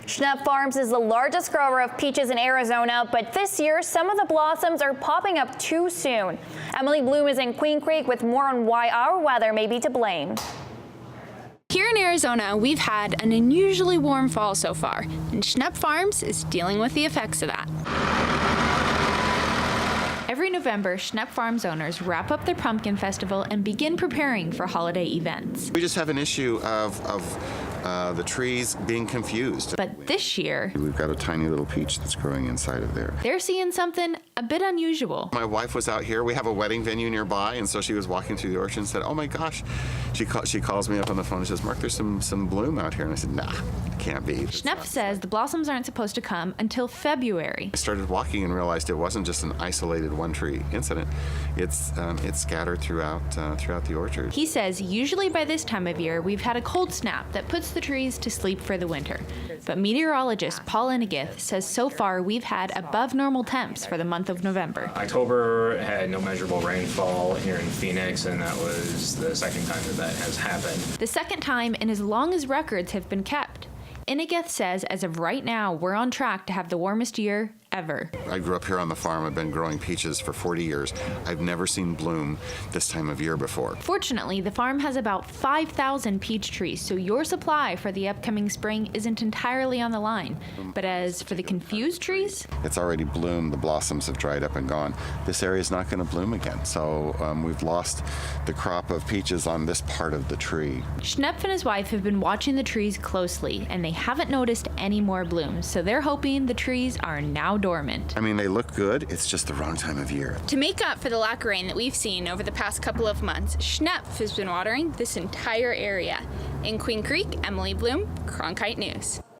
Schnepp Farms is the largest grower of peaches in Arizona, but this year some of the blossoms are popping up too soon. Emily Blume is in Queen Creek with more on why our weather may be to blame. Here in Arizona, we've had an unusually warm fall so far, and Schnepp Farms is dealing with the effects of that. Every November, Schnepp Farms owners wrap up their pumpkin festival and begin preparing for holiday events. We just have an issue of the trees being confused. But this year, we've got a tiny little peach that's growing inside of there. They're seeing something a bit unusual. My wife was out here. We have a wedding venue nearby, and so she was walking through the orchard and said, "Oh my gosh." She calls me up on the phone and says, "Mark, there's some bloom out here." And I said, "Nah, it can't be." Schnepp says the blossoms aren't supposed to come until February. I started walking and realized it wasn't just an isolated one tree incident. It's scattered throughout the orchard. He says usually by this time of year we've had a cold snap that puts the trees to sleep for the winter. But meteorologist Paul Inigith says so far we've had above normal temps for the month of November. October had no measurable rainfall here in Phoenix, and that was the second time that has happened. The second time in as long as records have been kept. Inigith says as of right now, we're on track to have the warmest year ever. I grew up here on the farm. I've been growing peaches for 40 years. I've never seen bloom this time of year before. Fortunately, the farm has about 5,000 peach trees, so your supply for the upcoming spring isn't entirely on the line. But as for the confused trees, it's already bloomed. The blossoms have dried up and gone. This area is not going to bloom again, so we've lost the crop of peaches on this part of the tree. Schnepp and his wife have been watching the trees closely, and they haven't noticed any more blooms, so they're hoping the trees are now dormant. I mean, they look good. It's just the wrong time of year. To make up for the lack of rain that we've seen over the past couple of months, Schnepp has been watering this entire area. In Queen Creek, Emily Blume, Cronkite News.